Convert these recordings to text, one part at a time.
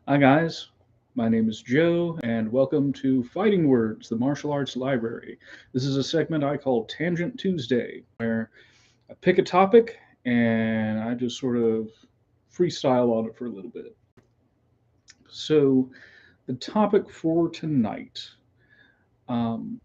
Hi, guys. My name is Joe, and welcome to Fighting Words, the martial arts library. This is a segment I call Tangent Tuesday, where I pick a topic and I just sort of freestyle on it for a little bit. So, the topic for tonight, um,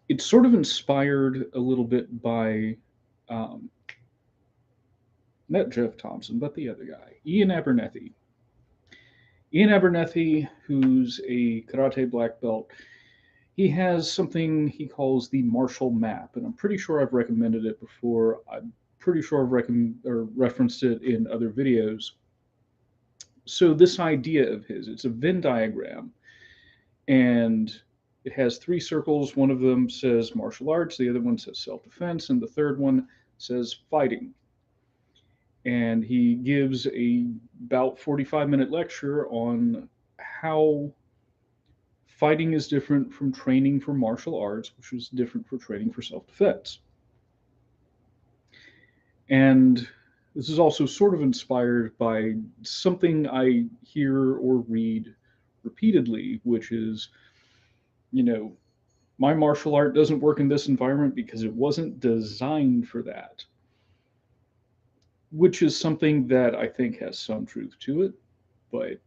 it's sort of inspired a little bit by um, not Jeff Thompson, but the other guy, Ian Abernethy. Ian Abernethy, who's a karate black belt, he has something he calls the Marshall Map, and I'm pretty sure I've recommended it before. I'm pretty sure I've referenced it in other videos. So this idea of his, it's a Venn diagram, and it has three circles. One of them says martial arts, the other one says self-defense, and the third one says fighting. And he gives a about 45-minute lecture on how fighting is different from training for martial arts, which is different from training for self-defense. And this is also sort of inspired by something I hear or read repeatedly, which is, you know, my martial art doesn't work in this environment because it wasn't designed for that, which is something that I think has some truth to it. But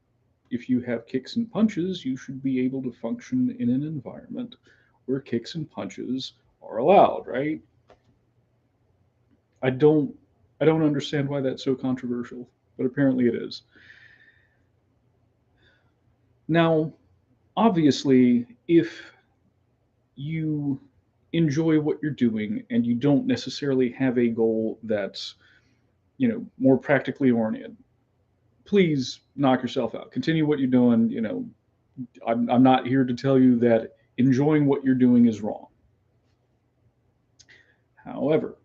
if you have kicks and punches, you should be able to function in an environment where kicks and punches are allowed, right? I don't I don't understand why that's so controversial, but apparently it is. Now, obviously, if you enjoy what you're doing and you don't necessarily have a goal that's, more practically oriented, please knock yourself out. Continue what you're doing. I'm not here to tell you that enjoying what you're doing is wrong. However,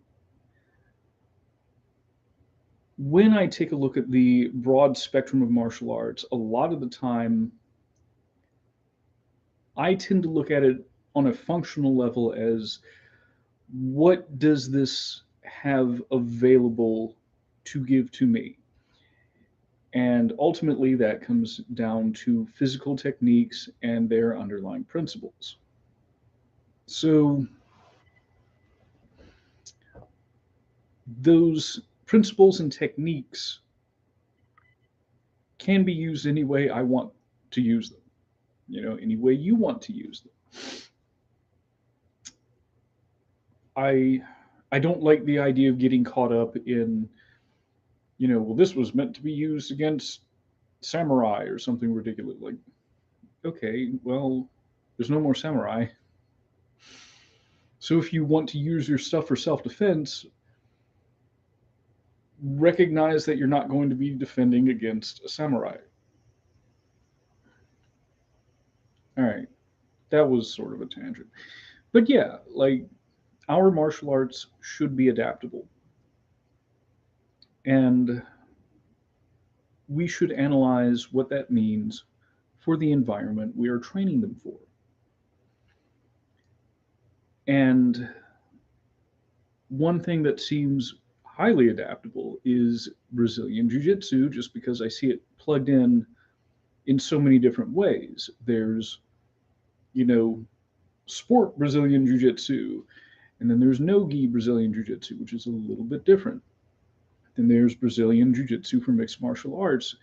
when I take a look at the broad spectrum of martial arts, a lot of the time I tend to look at it on a functional level as what does this have available to give to me? And ultimately, that comes down to physical techniques and their underlying principles. So, those principles and techniques can be used any way I want to use them, any way you want to use them. I I don't like the idea of getting caught up in, well, this was meant to be used against samurai or something ridiculous. Like, okay, well, there's no more samurai. So if you want to use your stuff for self defense, recognize that you're not going to be defending against a samurai. All right, that was sort of a tangent. But yeah, like, our martial arts should be adaptable. And we should analyze what that means for the environment we are training them for. And one thing that seems highly adaptable is Brazilian Jiu Jitsu, just because I see it plugged in so many different ways. There's, you know, sport Brazilian Jiu Jitsu, and then there's no gi Brazilian Jiu Jitsu, which is a little bit different. Then there's Brazilian Jiu Jitsu for mixed martial arts.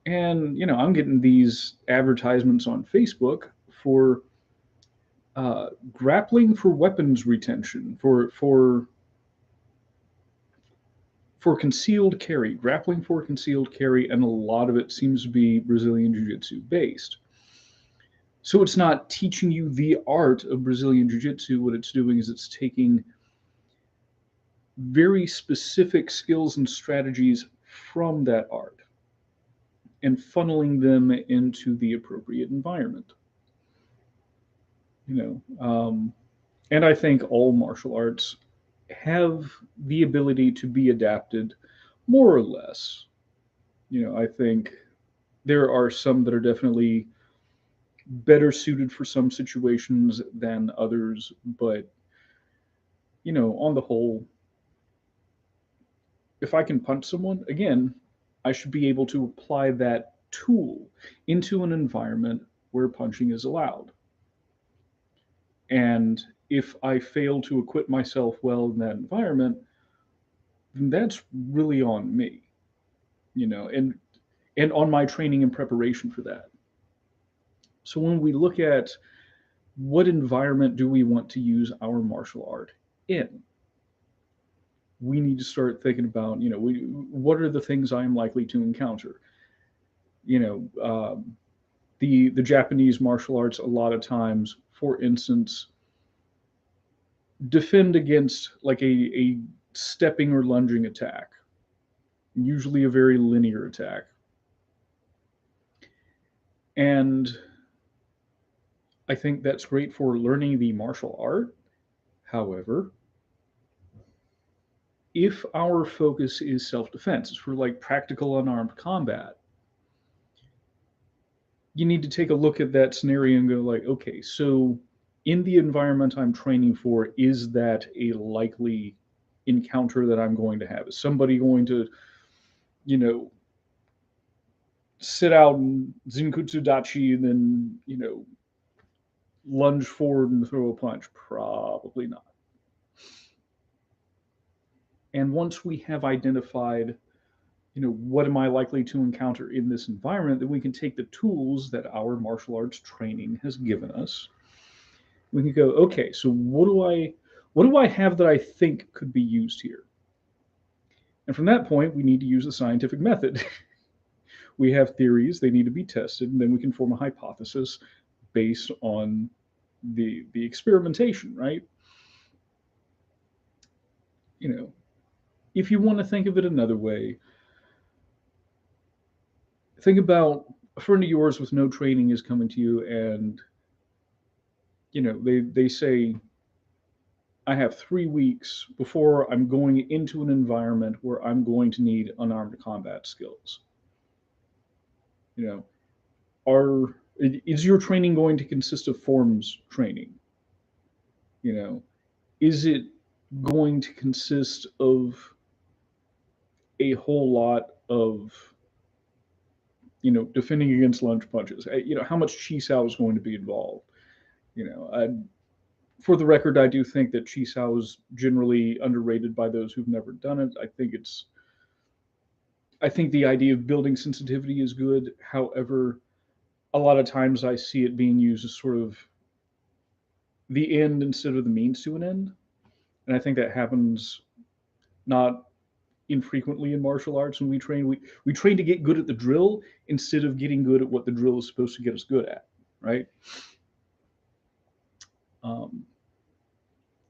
And, I'm getting these advertisements on Facebook for grappling for weapons retention, for concealed carry, grappling for concealed carry, and a lot of it seems to be Brazilian Jiu Jitsu based. So it's not teaching you the art of Brazilian Jiu Jitsu. What it's doing is it's taking very specific skills and strategies from that art and funneling them into the appropriate environment. And I think all martial arts have the ability to be adapted more or less. I think there are some that are definitely better suited for some situations than others, but on the whole, if I can punch someone, again, I should be able to apply that tool into an environment where punching is allowed. And if I fail to equip myself well in that environment, then that's really on me, and on my training and preparation for that. So when we look at what environment do we want to use our martial art in, we need to start thinking about, what are the things I'm likely to encounter. You know, the Japanese martial arts, a lot of times, for instance, defend against like a stepping or lunging attack, usually a very linear attack. And I think that's great for learning the martial art. However, if our focus is self-defense, it's for like practical unarmed combat, you need to take a look at that scenario and go like, okay, so in the environment I'm training for, is that a likely encounter that I'm going to have? Is somebody going to, you know, sit out and Zinkutsu Dachi and then, lunge forward and throw a punch? Probably not. And once we have identified, what am I likely to encounter in this environment, then we can take the tools that our martial arts training has given us. We can go, okay, so what do I have that I think could be used here? And from that point, we need to use the scientific method. We have theories, they need to be tested, and then we can form a hypothesis based on the experimentation, right? If you want to think of it another way, think about a friend of yours with no training is coming to you, and they say, I have 3 weeks before I'm going into an environment where I'm going to need unarmed combat skills. You know, is your training going to consist of forms training? Is it going to consist of a whole lot of defending against lunge punches? How much Chisao is going to be involved? For the record, I do think that Chisao is generally underrated by those who've never done it. I think the idea of building sensitivity is good. However, a lot of times I see it being used as sort of the end instead of the means to an end. And I think that happens not infrequently in martial arts. When we train, we train to get good at the drill instead of getting good at what the drill is supposed to get us good at, right?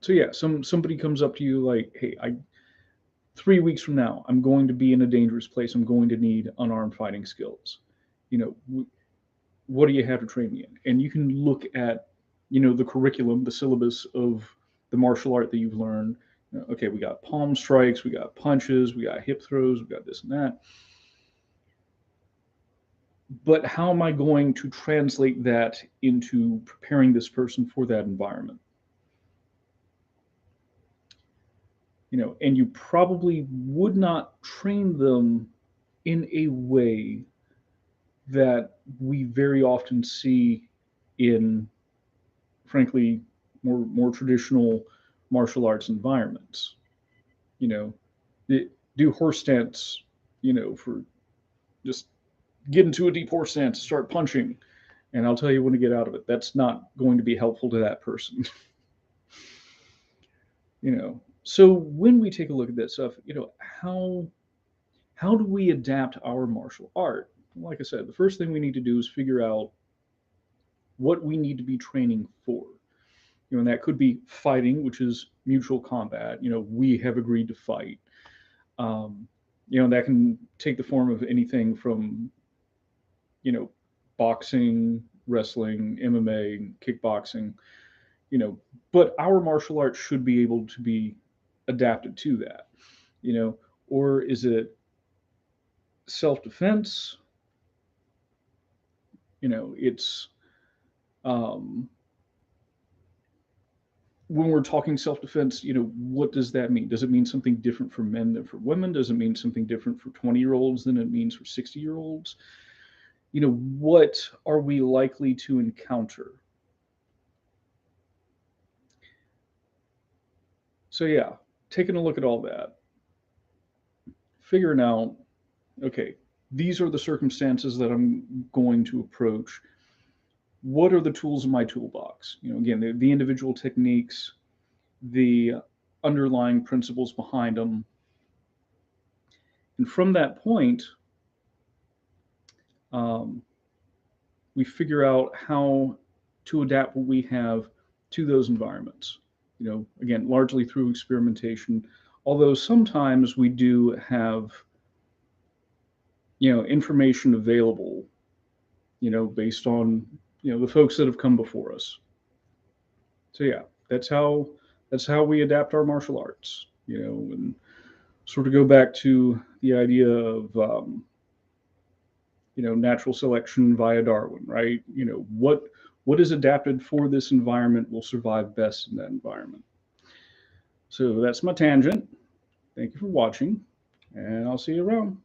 So yeah, somebody comes up to you like, hey, 3 weeks from now, I'm going to be in a dangerous place. I'm going to need unarmed fighting skills. What do you have to train me in? And you can look at, the curriculum, the syllabus of the martial art that you've learned. Okay, we got palm strikes, we got punches, we got hip throws, we got this and that. But how am I going to translate that into preparing this person for that environment? And you probably would not train them in a way that we very often see in, frankly, more traditional martial arts environments. Do horse stance, for just get into a deep horse stance, start punching, and I'll tell you when to get out of it. That's not going to be helpful to that person. So when we take a look at that stuff, how do we adapt our martial art? Like I said, the first thing we need to do is figure out what we need to be training for. And that could be fighting, which is mutual combat. We have agreed to fight. That can take the form of anything from, boxing, wrestling, MMA, kickboxing, but our martial arts should be able to be adapted to that, or is it self-defense? It's when we're talking self-defense, what does that mean? Does it mean something different for men than for women? Does it mean something different for 20-year-olds than it means for 60-year-olds? what are we likely to encounter? So yeah, taking a look at all that, figuring out, okay, these are the circumstances that I'm going to approach. What are the tools in my toolbox? Again, the individual techniques, the underlying principles behind them. And from that point, um, we figure out how to adapt what we have to those environments. Again, largely through experimentation, although sometimes we do have, information available, based on, the folks that have come before us. So yeah, that's how we adapt our martial arts, and sort of go back to the idea of, natural selection via Darwin, right? What is adapted for this environment will survive best in that environment. So that's my tangent. Thank you for watching, and I'll see you around.